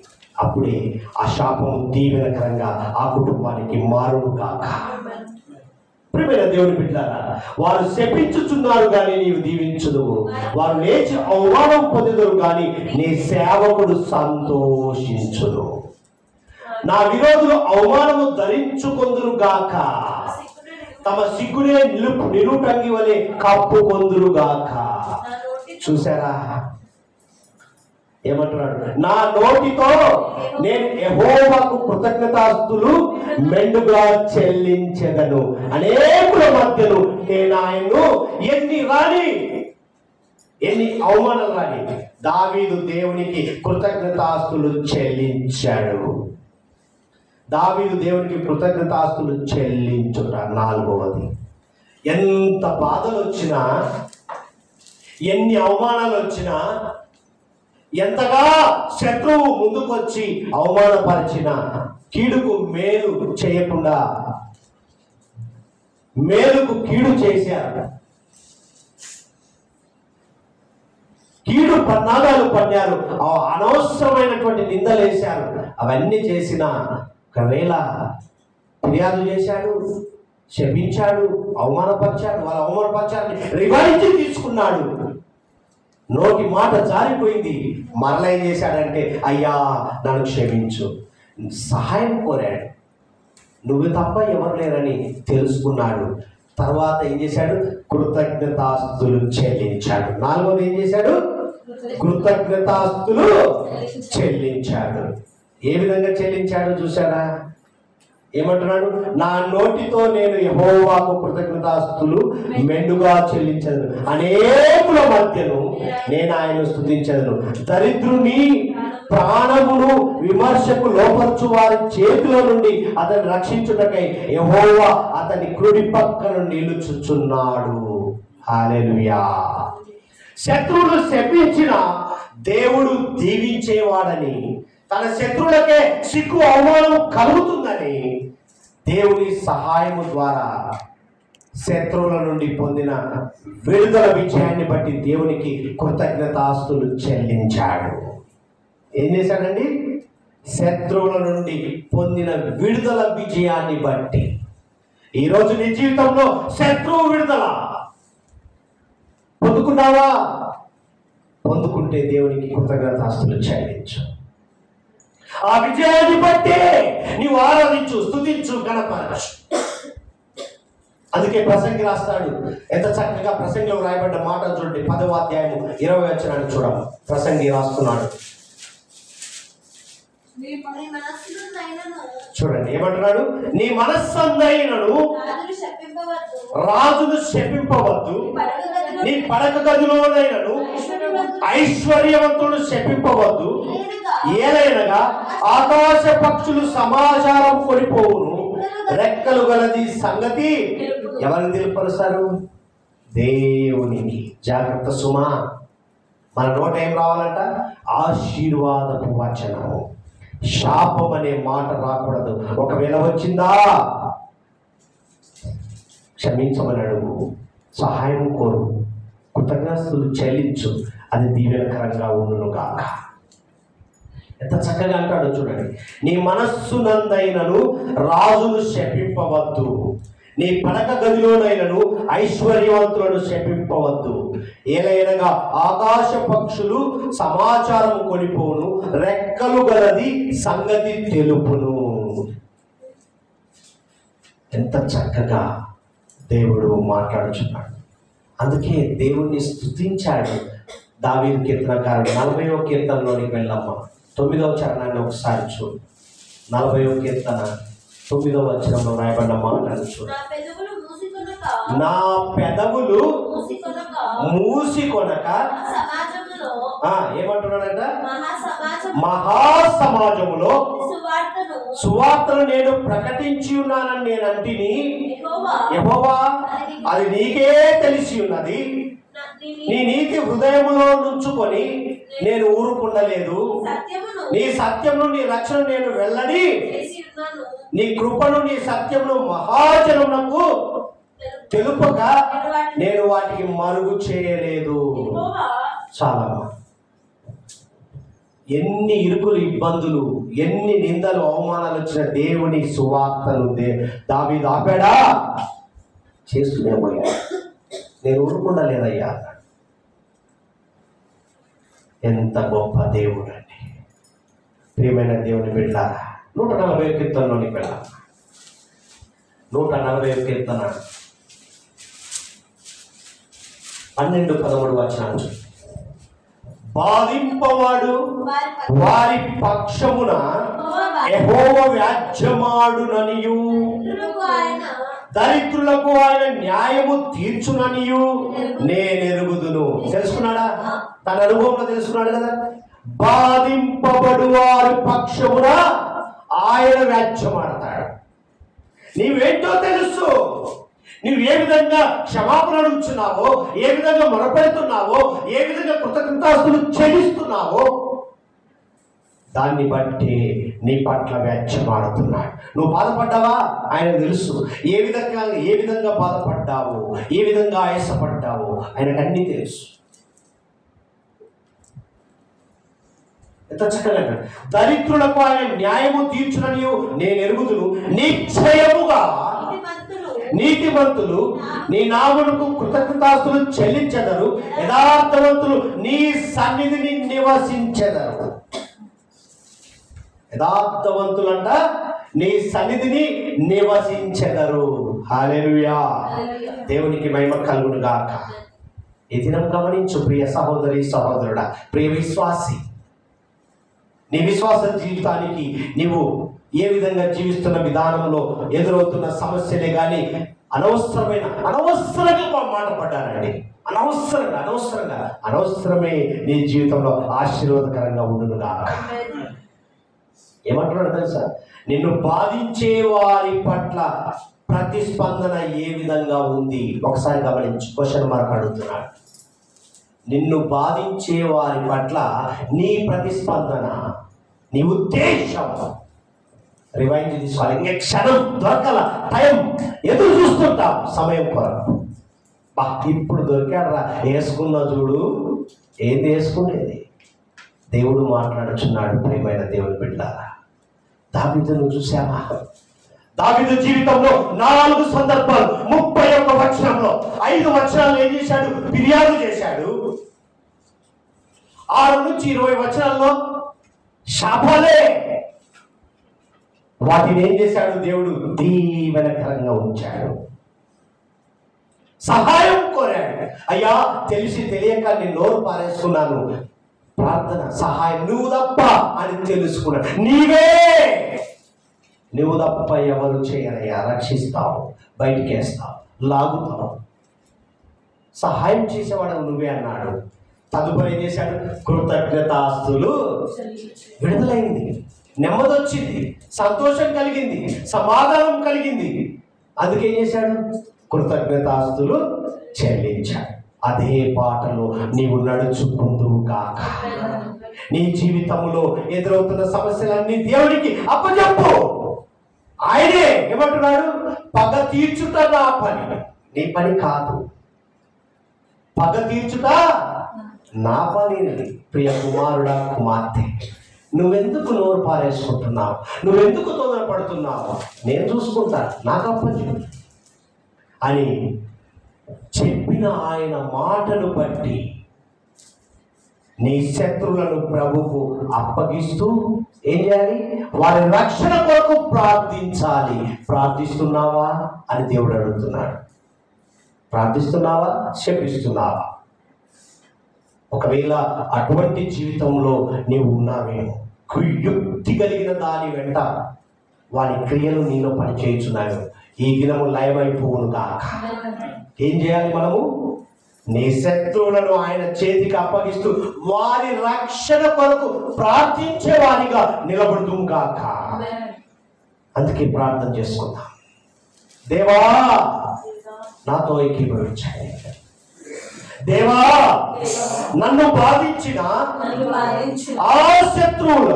అప్పుడే ఆ శాపము దీవెనకరంగా ఆ కుటుంబానికి మారును కాక. ప్రియమైన దేవుని బిడ్డలారా, వారు శపించుచున్నారు కానీ నీవు దీవించుదువు, వారు లేచి అవమానం పొందుదురు కానీ నీ సేవకుడు సంతోషించును. నా విరోధులు అవమానము ధరించుకొందురు గాక, తమ సిగ్గునే నిలుటంగి వలె కప్పుకొందురు గాక. చూసారా ఏమంటున్నాడు? నా నోటితో నేను యెహోవాకు కృతజ్ఞతాస్తులు మెండుగా చెల్లించెదను, అనేకుల మధ్యను నేను ఆయన్ను ఎన్ని అవమానాలు రాని దావీదు దేవునికి కృతజ్ఞతాస్తులు చెల్లించాడు. దావీదు దేవునికి కృతజ్ఞతాస్తులు చెల్లించుట. 4వది, ఎంత బాధలు వచ్చినా, ఎన్ని అవమానాలు వచ్చినా, ఎంతగా శత్రువు ముందుకొచ్చి అవమానపరిచిన, కీడుకు మేలు చేయకుండా మేలుకు కీడు చేశారు, కీడు పన్నాగాలు పన్నారు, అనవసరమైనటువంటి నిందలేశారు. అవన్నీ చేసిన ఒకవేళ ఫిర్యాదు చేశాడు, శపించాడు, అవమానపరిచాడు, వాళ్ళ అవమానపరిచారని రివైంజ్ తీసుకున్నాడు. నోటి మాట జారిపోయింది. మరలా ఏం చేశాడంటే, అయ్యా నన్ను క్షమించు, సహాయం కోరాడు. నువ్వు తప్ప ఎవరు లేరని తెలుసుకున్నాడు. తర్వాత ఏం చేశాడు? కృతజ్ఞతాస్తులు చెల్లించాడు. 4వది ఏం చేశాడు? కృతజ్ఞతాస్తులు చెల్లించాడు. ఏ విధంగా చెల్లించాడు చూసాడా? ఏమంటున్నాడు? నా నోటితో నేను యెహోవాకు కృతజ్ఞతాస్తులు మెండుగా చెల్లించదు, అనేకుల మధ్యను నేను ఆయన స్తుతించదను. దరిద్రుని ప్రాణమును విమర్శకు లోపరచు వారి చేతుల నుండి అతన్ని రక్షించుటకై యెహోవా అతని కుడి పక్కన నిలుచుచున్నాడు. హల్లెలూయా. శత్రువులు శపించిన దేవుడు దీవించేవాడని, తన శత్రువులకే సిగ్గు అవమానం కలుగుతుందని దేవుని సహాయము ద్వారా శత్రువుల నుండి పొందిన విడుదల విజయాన్ని బట్టి దేవునికి కృతజ్ఞతాస్తులు చెల్లించాడు. ఏం చేశాడండి? శత్రువుల నుండి పొందిన విడుదల విజయాన్ని బట్టి. ఈరోజు నీ జీవితంలో శత్రువు విడుదల పొందుకున్నావా? పొందుకుంటే దేవునికి కృతజ్ఞతాస్తులు చెల్లించు. ఆ విజయాన్ని బట్టే నీవు ఆరాధించు, స్తుతించు, గణపరచు. అందుకే ప్రసంగి రాస్తాడు, ఎంత చక్కగా ప్రసంగిలో రాయబడ్డ మాటలు చూడండి. 10వ అధ్యాయము 20వ వచనాన్ని చూడము. ప్రసంగి రాస్తున్నాడు, చూడండి ఏమంటున్నాడు? నీ మనస్సందైనను రాజును శపింపవద్దు, నీ పడక గదిలోనైనను ఐశ్వర్యవంతుడు శపింపవద్దు. ఏలైనగా ఆకాశ పక్షులు సమాచారం కొనిపోవును, రెక్కలు గలది సంగతి ఎవరిని తెలుపరుస్తారు? దేవునికి. జాగ్రత్త సుమా, మన నోట ఏం రావాలంట? ఆశీర్వాదపు వచనము. శాపం అనే మాట రాకూడదు. ఒకవేళ వచ్చిందా క్షమించమని అడుగు, సహాయం కోరు, కృతజ్ఞతలు చెల్లించు. అది దీవెనకరంగా ఉండును గాక. ఎంత చక్కగా అంటాడో చూడండి. నీ మనస్సునందైనను రాజును శపింపవద్దు, నీ పడక గదిలోనైనను ఐశ్వర్యవంతులను శపింపవద్దు. ఏలైనగా ఆకాశ పక్షులు సమాచారం కొనిపోను, రెక్కలు గలది సంగతి తెలుపును. ఎంత చక్కగా దేవుడు మాట్లాడుచున్నాడు. అందుకే దేవుణ్ణి స్తుతించాడు దావీదు కీర్తనకారుడు. 40వ కీర్తనలోనికి వెళ్ళమ్మా. 9వ చరణాన్ని ఒకసారి చూడు. 40వ కీర్తన 9వ వచనంలో రాయబడిన మాటలు చూడు. నా పెదవులు మూసికొనక ఏమంటున్నాడంట? మహాసమాజములో సువార్తను నేను ప్రకటించి ఉన్నానని నేను అంటిని. యెహోవా, అది నీకే తెలిసి ఉన్నది. నీ నీతి హృదయములో నుంచుకొని నేను ఊరుకుండలేదు. నీ సత్యమును నీ రక్షణ నేను వెళ్ళని, నీ కృపను నీ సత్యమును మహాజనమునకు తెలుపక నేను వాటికి మరుగు చేయలేదు. చాలా ఎన్ని ఇరుకులు, ఇబ్బందులు, ఎన్ని నిందలు, అవమానాలు వచ్చిన దేవుని సువార్తను దావీదు ఆపాడా? చేస్తూనే పోయా. నేను ఊరుకుండా లేదయ్యా. ఎంత గొప్ప దేవుడు అండి. ప్రియమైన దేవుని బిడ్డలారా, 140వ కీర్తనలోనికి వెళ్ళాలి. 140వ కీర్తన 12-13 వచనాలు. బాధింపవాడు వారి పక్షమున యెహోవా వ్యాజ్యమాడుననియు, దరిద్రులకు ఆయన న్యాయము తీర్చుననియు నేనెరుగుదును. తెలుసుకున్నాడా? తన అనుభవంలో తెలుసుకున్నాడు కదా. బాధింపబడు వారి పక్షమున ఆయన వ్యాజ్యమాడతాడు. నీవేంటో తెలుసు. నువ్వు ఏ విధంగా క్షమాపణ అడుగుతున్నావో, ఏ విధంగా మొరపెడుతున్నావో, ఏ విధంగా కృతజ్ఞతాస్తులు చెల్లిస్తున్నావో దాన్ని బట్టి నీ పట్ల వ్యాజ్యమాడుతున్నాడు. నువ్వు బాధపడ్డావా? ఆయన తెలుసు. ఏ విధంగా బాధపడ్డావు, ఏ విధంగా ఆయాసపడ్డావు ఆయనకు అన్నీ తెలుసు. ఎంత చక్కగా దరిద్రులకు ఆయన న్యాయము తీర్చునని నేను ఎరుగుదును. నిశ్చయముగా నీతిమంతులు నీ నామమునకు కృతజ్ఞతాస్తులు చెల్లించెదరు, యథార్థవంతులు నీ సన్నిధిని నివసించెదరు. యథార్థవంతులంట నీ సన్నిధిని నివసించెదరు. హల్లెలూయా. దేవునికి మహిమ కలుగును గాక. ఈ దినం గమనించు ప్రియ సహోదరి, సహోదరుడా, ప్రియ విశ్వాసి. నీ విశ్వాస జీవితానికి నీవు ఏ విధంగా జీవిస్తున్న విధానంలో ఎదురవుతున్న సమస్యలే కానీ అనవసరంగా మాట పడ్డానండి. అనవసరమే నీ జీవితంలో ఆశీర్వాదకరంగా ఉండును గాక. ఏమంటున్నాడు తెలుసా? నిన్ను బాధించే వారి పట్ల ప్రతిస్పందన ఏ విధంగా ఉంది ఒకసారి గమనించు. క్వశ్చన్ మార్క్ అడుగుతున్నాడు. నిన్ను బాధించే వారి పట్ల నీ ప్రతిస్పందన, నీ ఉద్దేశం. రివైండ్ తీసుకోవాలి. ఇంక క్షణం దొరకల, టైం ఎదురు చూస్తుంటాం సమయం కొరకు. ఇప్పుడు దొరికాడరా, వేసుకున్నా చూడు. ఏంది వేసుకునేది? దేవుడు మాట్లాడుచున్నాడు. ప్రియమైన దేవుని బిడ్డలారా, దావీదును చూసావా? దావీదు జీవితంలో 4 సందర్భాలు, 31 వచనంలో 5 వచనాలు ఏం చేశాడు? ఫిర్యాదు చేశాడు. 6 నుంచి 20 వచనాల్లో శాపాలే. వాటిని ఏం చేశాడు? దేవుడు దీవెనకరంగా ఉంచాడు. సహాయం కోరాడు. అయ్యా, తెలిసి తెలియక నేను నోరు పారేసుకున్నాను, ప్రార్థన సహాయం నువ్వు తప్ప అని తెలుసుకున్నాడు. నువ్వు తప్ప ఎవరు చేయరయ్యా, రక్షిస్తావు, బయటికి వేస్తావు, లాగుతావు, సహాయం చేసేవాడు నువ్వే అన్నాడు. తదుపరి ఏం చేశాడు? కృతజ్ఞతాస్తులు విడుదలైంది, నెమ్మది వచ్చింది, సంతోషం కలిగింది, సమాధానం కలిగింది. అందుకేం చేశాడు? కృతజ్ఞతాస్తులు చెల్లించాడు. అదే బాటలో నీవు నడుచుకుందువు కాక. నీ జీవితంలో ఎదురవుతున్న సమస్యలన్నీ దేవునికి అప్పచెప్పు. ఆయనే ఏమంటున్నాడు? పగ తీర్చుట నా పని, నీ పని కాదు. పగ తీర్చుట నా పని. ప్రియ కుమారుడా, కుమార్తె, నువ్వెందుకు నోరు పారేసుకుంటున్నావు? నువ్వెందుకు తొందరపడుతున్నావు? నేను చూసుకుంటా, నాకు అప్పచెప్పు అని చెప్పిన ఆయన మాటను బట్టి నీ శత్రువులను ప్రభువుకు అప్పగిస్తూ ఏం చేయాలి? వారి రక్షణ కొరకు ప్రార్థించాలి. ప్రార్థిస్తున్నావా అని దేవుడు అడుగుతున్నాడు. ప్రార్థిస్తున్నావా? శపిస్తున్నావా? ఒకవేళ అటువంటి జీవితంలో నీవు ఉన్నావేమో, యుక్తి కలిగిన దాని వెంట వారి క్రియలు నీలో పనిచేయుచున్నాయో, ఈ దినము లయమైపోవును కాక. ఏం చేయాలి మనము? నీ శత్రువులను ఆయన చేతికి అప్పగిస్తూ వారి రక్షణ కొరకు ప్రార్థించే వారిగా నిలబడుతూ కాక. అందుకే ప్రార్థన చేసుకుందాం. దేవా, నాతో ఏకీభవించండి. దేవా, నన్ను బాధించిన ఆ శత్రువులు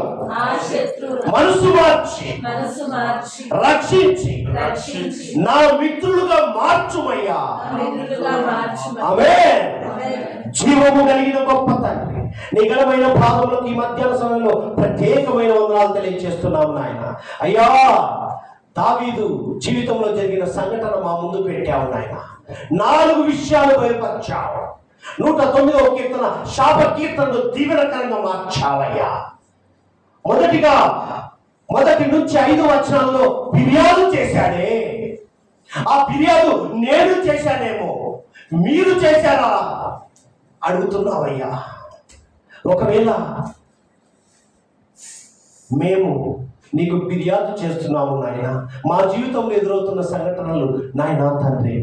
మనసు మార్చి రక్షించి నా మిత్రులుగా మార్చుమయ్యా. ఆమేన్. జీవము కలిగిన గొప్ప తండ్రి, నీ ఘనమైన పాదములకు ఈ మధ్యాహ్న సమయంలో ప్రత్యేకమైన వందనాలు తెలియజేస్తున్నాము నాయన. అయ్యా, దావీదు జీవితంలో జరిగిన సంఘటన మా ముందు పెట్టావు నాయన. 4 విషయాలు బయలుపరిచావు. 109వ కీర్తన శాప కీర్తనను దీవెనకరంగా మార్చావయ్యా. మొదటిగా 1 నుంచి 5 వచనాల్లో ఫిర్యాదు చేశాడే. ఆ ఫిర్యాదు నేను చేశానేమో, మీరు చేశారా అడుగుతున్నావయ్యా. ఒకవేళ మేము నీకు ఫిర్యాదు చేస్తున్నాము నాయన, మా జీవితంలో ఎదురవుతున్న సంఘటనలు నాయన తండ్రి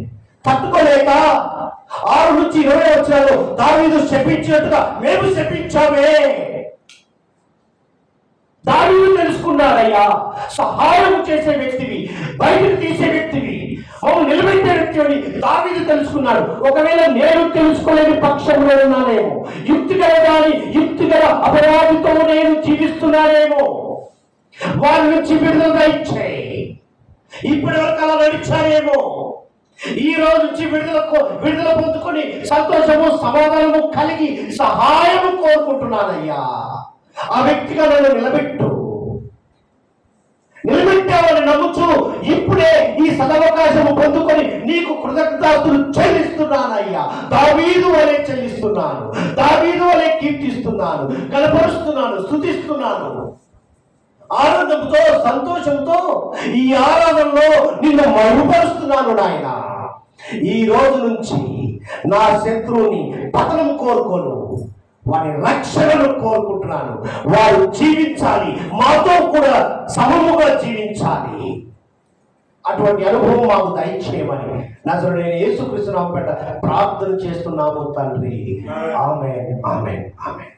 తట్టుకోలేక 6 నుంచి 20 వచనాలు దావీదు శపించినట్టుగా మేము శపించామే. దావీదు తెలుసుకున్నారయ్యా, సహాయం చేసే వ్యక్తివి, బయటకు తీసే వ్యక్తివి, మమ్మల్ని నిలబెట్టే వ్యక్తి అని దావీదు తెలుసుకున్నాడు. ఒకవేళ నేను తెలుసుకోలేని పక్షంలో ఉన్నానేమో, యుక్తిగల అపరాధితో నేను జీవిస్తున్నానేమో, వారి నుంచి విడుదల ఇచ్చాయి. ఇప్పటి వరకు అలా నడిచారేమో, ఈ రోజు నుంచి విడుదల పొందుకొని సంతోషము సమాధానము కలిగి సహాయము కోరుకుంటున్నానయ్యా. ఆ వ్యక్తిగా నన్ను నిలబెట్టావని నమ్ముచు ఇప్పుడే ఈ సదవకాశము పొందుకొని నీకు కృతజ్ఞతలు చెల్లిస్తున్నానయ్యా. దావీదు వలె చెల్లిస్తున్నాను, దావీదు వలె కీర్తిస్తున్నాను, కనపరుస్తున్నాను, స్తుతిస్తున్నాను. ఆనందంతో సంతోషంతో ఈ ఆరాధనలో నిన్ను మరుగుపరుస్తున్నాను నాయన. ఈ రోజు నుంచి నా శత్రువుని పతనం కోరుకోను, వారి రక్షణను కోరుకుంటున్నాను. వారు జీవించాలి, మాతో కూడా సమముగా జీవించాలి. అటువంటి అనుభవం మాకు దయచేయమని నజరేయుడైన యేసుక్రీస్తు నామమున ప్రార్థన చేస్తున్నాము తండ్రి. ఆమేన్, ఆమేన్, ఆమేన్.